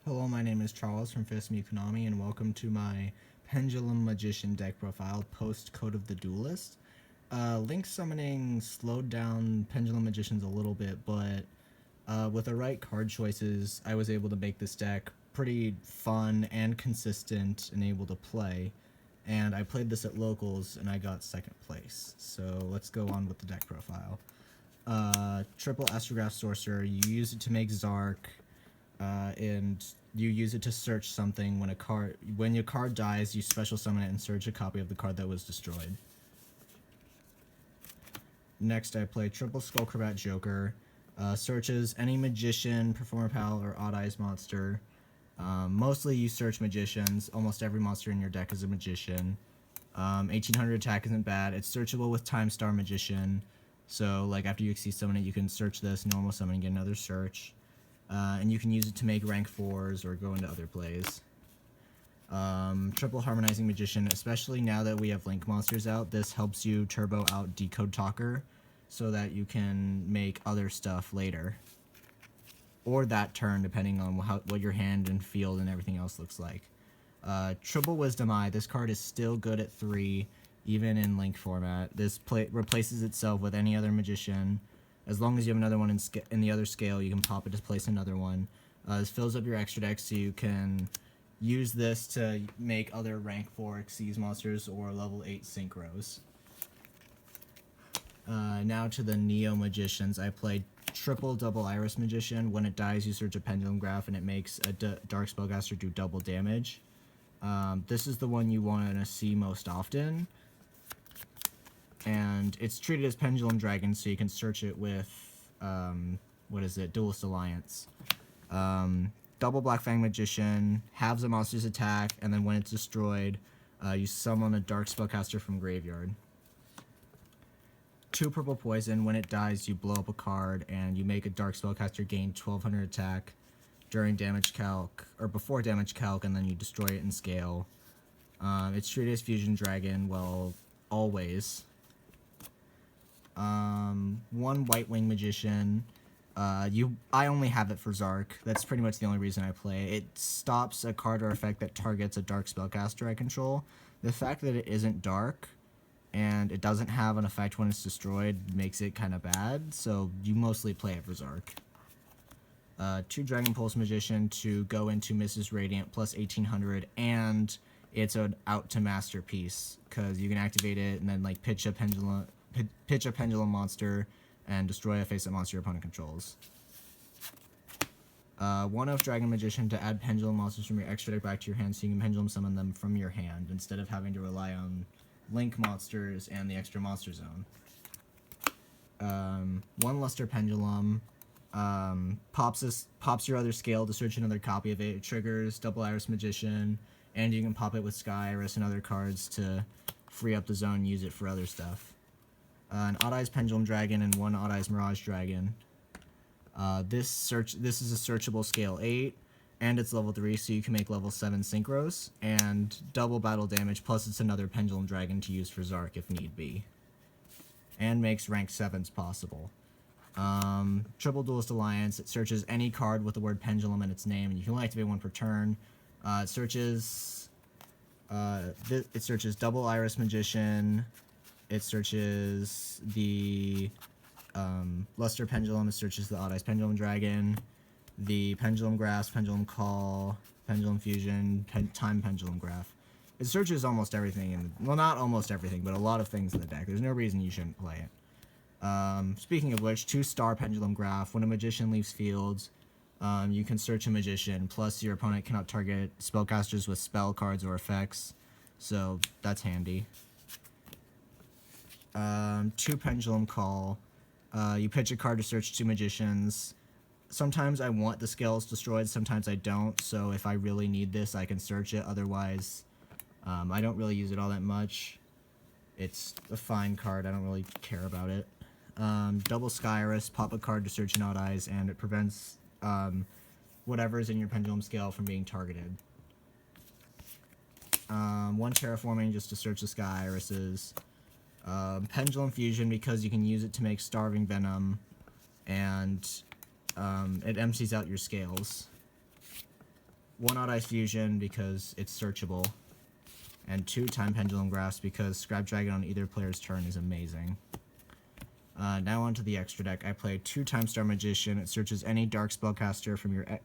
Hello, my name is Charles from FistMeKonami, and welcome to my Pendulum Magician deck profile post-Code of the Duelist. Link summoning slowed down Pendulum Magicians a little bit, but with the right card choices, I was able to make this deck pretty fun and consistent and able to play. And I played this at locals, and I got second place. So let's go on with the deck profile. Triple Astrograph Sorcerer, you use it to make Zark, and you use it to search something. When your card dies, you special summon it and search a copy of the card that was destroyed. Next, I play Triple Skullcrabat Joker. Searches any magician, performer pal, or odd eyes monster. Mostly you search magicians. Almost every monster in your deck is a magician. 1800 attack isn't bad. It's searchable with Time Star Magician. So, like, after you XC summon it, you can search this, normal summon, and get another search. And you can use it to make rank 4s or go into other plays. Triple Harmonizing Magician, especially now that we have Link monsters out, this helps you turbo out Decode Talker so that you can make other stuff later. Or that turn, depending on what your hand and field and everything else looks like. Triple Wisdom Eye, this card is still good at 3, even in Link format. This replaces itself with any other magician. As long as you have another one in the other scale, you can pop it to place another one. This fills up your extra deck, so you can use this to make other rank 4 Xyz monsters or level 8 Synchros. Now to the Neo Magicians. I played Triple Double Iris Magician. When it dies, you search a Pendulum Graph, and it makes a Dark Spellcaster do double damage. This is the one you want to see most often. And it's treated as Pendulum Dragon, so you can search it with, Duelist Alliance. Double Black Fang Magician, halves a monster's attack, and then when it's destroyed, you summon a Dark Spellcaster from Graveyard. 2 Purple Poison, when it dies, you blow up a card, and you make a Dark Spellcaster gain 1200 attack during damage calc, or before damage calc, and then you destroy it in scale. It's treated as Fusion Dragon, well, always. 1 White Wing Magician. I only have it for Zark. That's pretty much the only reason I play. It stops a card or effect that targets a Dark Spellcaster I control. The fact that it isn't dark and it doesn't have an effect when it's destroyed makes it kind of bad, so you mostly play it for Zark. 2 Dragon Pulse Magician to go into Mrs. Radiant plus 1800, and it's an out to Masterpiece, because you can activate it and then like pitch a Pendulum monster and destroy a face-up monster your opponent controls. 1 of Dragon Magician to add Pendulum monsters from your extra deck back to your hand, so you can Pendulum summon them from your hand instead of having to rely on Link monsters and the extra monster zone. 1 Luster Pendulum pops your other scale to search another copy of it. It triggers Double Iris Magician, and you can pop it with Sky Iris and other cards to free up the zone and use it for other stuff. An Odd Eyes Pendulum Dragon and 1 Odd Eyes Mirage Dragon. This is a searchable scale 8, and it's level 3, so you can make level 7 Synchros, and double battle damage, plus it's another Pendulum Dragon to use for Zark if need be. And makes rank 7s possible. Triple Duelist Alliance, it searches any card with the word Pendulum in its name, and you can only activate 1 per turn. It searches Double Iris Magician. It searches the Luster Pendulum. It searches the Odd Eyes Pendulum Dragon, the Pendulum Grasp, Pendulum Call, Pendulum Fusion, Time Pendulum Graph. It searches almost everything, well, not almost everything, but a lot of things in the deck. There's no reason you shouldn't play it. Speaking of which, 2-star Pendulum Graph. When a magician leaves fields, you can search a magician, plus your opponent cannot target spellcasters with spell cards or effects, so that's handy. 2 Pendulum Call. You pitch a card to search 2 magicians. Sometimes I want the scales destroyed, sometimes I don't, so if I really need this, I can search it. Otherwise, I don't really use it all that much. It's a fine card, I don't really care about it. Double Sky Iris, pop a card to search an Odd Eyes, and it prevents whatever's in your Pendulum scale from being targeted. 1 Terraforming just to search the Sky Irises. Pendulum Fusion, because you can use it to make Starving Venom, and it empties out your scales. 1 Odd Eyes Fusion because it's searchable, and 2 Time Pendulum Grasp because Scrap Dragon on either player's turn is amazing. Now onto the extra deck. I play 2 Time Star Magician. It searches any dark spellcaster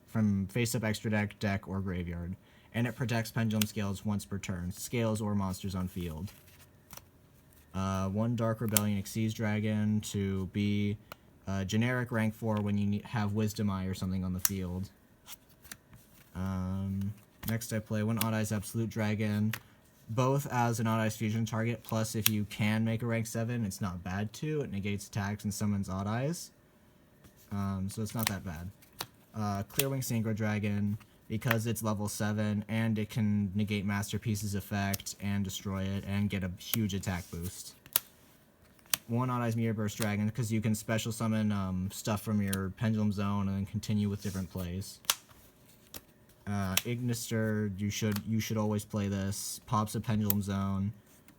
from face-up extra deck, or graveyard, and it protects Pendulum Scales once per turn, scales or monsters on field. 1 Dark Rebellion Exceeds Dragon to be generic rank 4 when you have Wisdom Eye or something on the field. Next I play 1 Odd Eyes Absolute Dragon, both as an Odd Eyes Fusion target, plus if you can make a rank 7, it's not bad too. It negates attacks and summons Odd Eyes. So it's not that bad. Clearwing Synchro Dragon, because it's level 7, and it can negate Masterpiece's effect and destroy it, and get a huge attack boost. 1 Odd Eyes Meteor Burst Dragon, because you can special summon stuff from your Pendulum Zone and then continue with different plays. Ignister, you should always play this. Pops a Pendulum Zone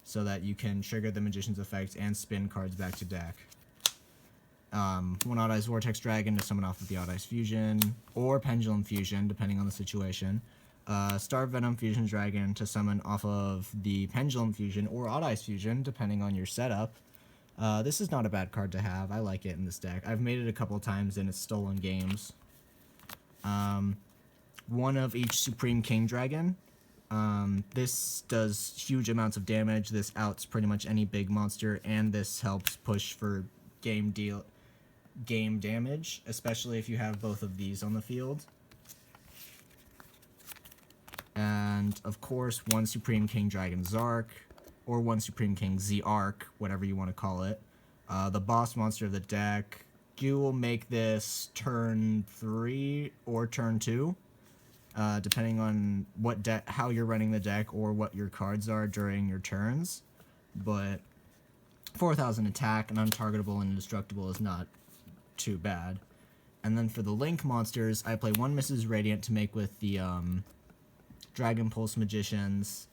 so that you can trigger the Magician's effect and spin cards back to deck. 1 Odd Eyes Vortex Dragon to summon off of the Odd Eyes Fusion, or Pendulum Fusion, depending on the situation. Star Venom Fusion Dragon to summon off of the Pendulum Fusion or Odd Eyes Fusion, depending on your setup. This is not a bad card to have. I like it in this deck. I've made it a couple times and it's stolen games. 1 of each Supreme King Dragon. This does huge amounts of damage. This outs pretty much any big monster, and this helps push for game damage, especially if you have both of these on the field. And of course 1 Supreme King Dragon Zark, or 1 Supreme King Z-Arc, whatever you want to call it. The boss monster of the deck. You will make this turn 3 or turn 2. Depending on how you're running the deck or what your cards are during your turns. But 4,000 attack and untargetable and indestructible is not too bad. And then for the Link monsters, I play 1 Mrs. Radiant to make with the Dragon Pulse Magicians.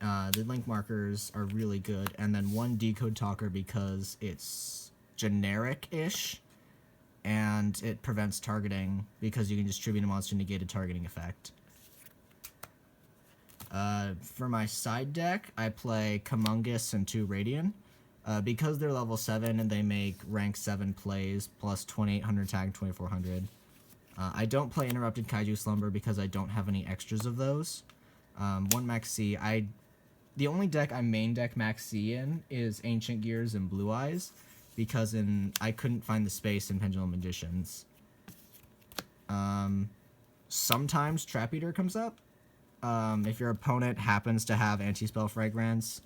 The Link markers are really good. And then 1 Decode Talker because it's generic-ish. And it prevents targeting because you can just tribute a monster to negate a targeting effect. For my side deck, I play Kamungus and 2 Radiant. Because they're level 7 and they make rank 7 plays, plus 2800 attack and 2400. I don't play Interrupted Kaiju Slumber because I don't have any extras of those. 1 Max C. The only deck I main deck Max C in is Ancient Gears and Blue Eyes, because I couldn't find the space in Pendulum Magicians. Sometimes Trap Eater comes up. If your opponent happens to have Anti-Spell Fragrance,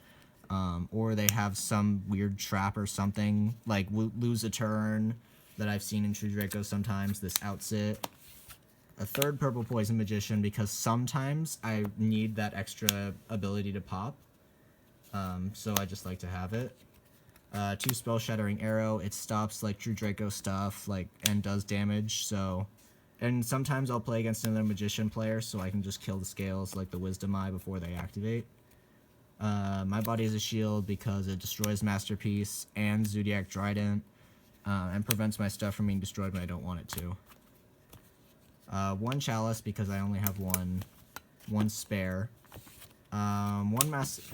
or they have some weird trap or something, like lose a turn that I've seen in True Draco sometimes, this outs it. A 3rd Purple Poison Magician, because sometimes I need that extra ability to pop. So I just like to have it. 2 Spell Shattering Arrow. It stops like True Draco stuff, and does damage. And sometimes I'll play against another Magician player, so I can just kill the scales like the Wisdom Eye before they activate. My Body is a Shield because it destroys Masterpiece and Zodiac Trident, and prevents my stuff from being destroyed when I don't want it to. 1 Chalice because I only have one spare.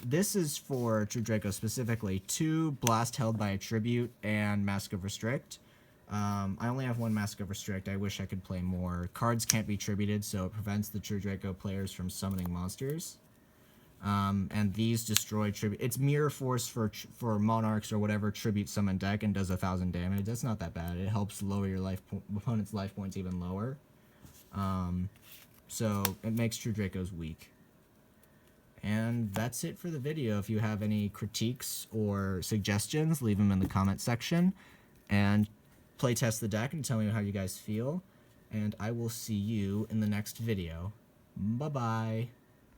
This is for True Draco specifically. 2 Blast Held by a Tribute and Mask of Restrict. I only have 1 Mask of Restrict. I wish I could play more. Cards can't be tributed, so it prevents the True Draco players from summoning monsters. And these destroy tribute. It's Mirror Force for Monarchs or whatever tribute summon deck and does 1,000 damage. That's not that bad. It helps lower your opponent's life points even lower. So it makes True Dracos weak. And that's it for the video. If you have any critiques or suggestions, leave them in the comment section. And playtest the deck and tell me how you guys feel. And I will see you in the next video. Bye-bye.